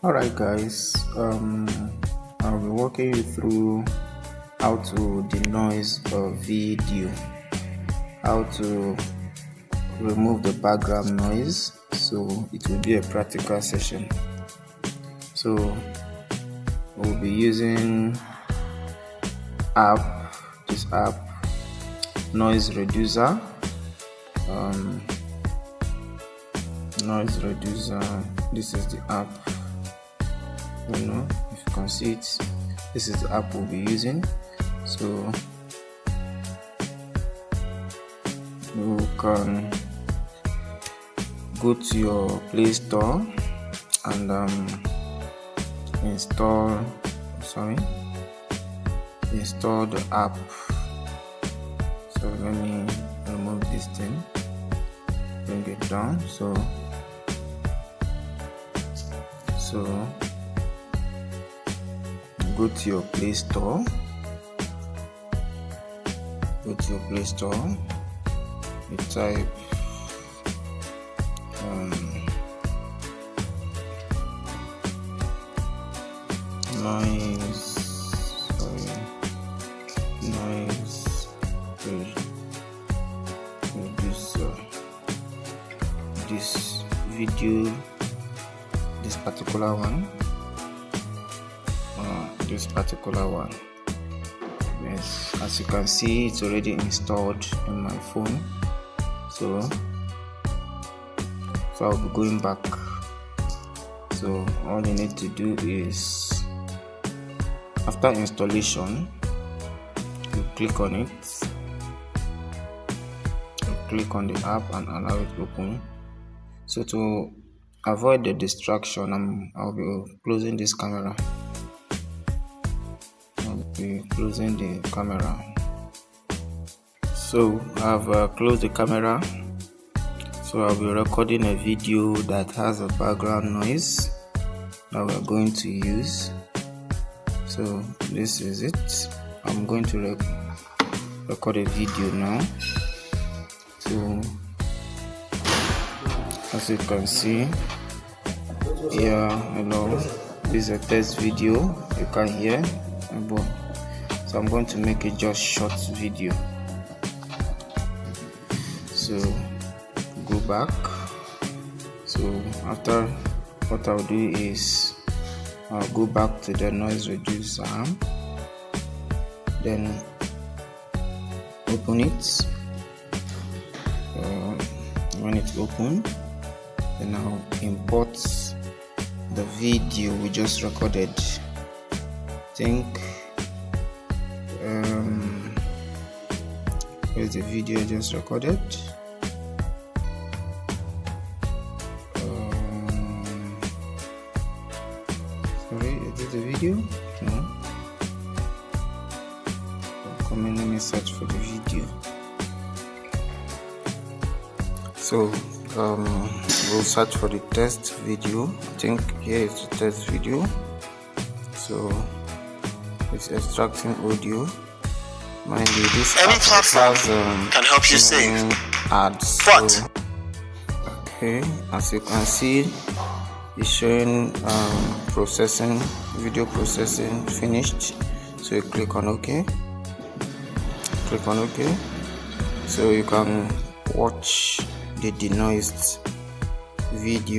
Alright guys, I'll be walking you through how to denoise a video, how to remove the background noise, so it will be a practical session. So we'll be using this app, noise reducer. This is the app. If you can see it, this is the app we'll be using. So you can go to your Play Store and install the app. So let me remove this thing, bring it down. So go to your Play Store. You type noise reducer. This video, this particular one. Yes, as you can see, it's already installed in my phone. So I'll be going back. So all you need to do is, after installation, you click on it, you click on the app and allow it to open. So to avoid the distraction, I'll be closing this camera. Closing the camera. So I've closed the camera. So I'll be recording a video that has a background noise that we're going to use. So this is it. I'm going to record a video now. So as you can see here, this is a test video. You can hear. So I'm going to make it just short video. So go back. So after, what I'll do is I'll go back to the noise reducer, then open it. When it's open, then I'll import the video we just recorded. Here's the video I just recorded. Sorry, is it the video? No. Let me search for the video. So we'll search for the test video. I think here is the test video. So it's extracting audio. Mind you, this any app platform has, can help you save ads. But so, okay, as you can see, it's showing video processing finished. So you click on OK. So you can watch the denoised video.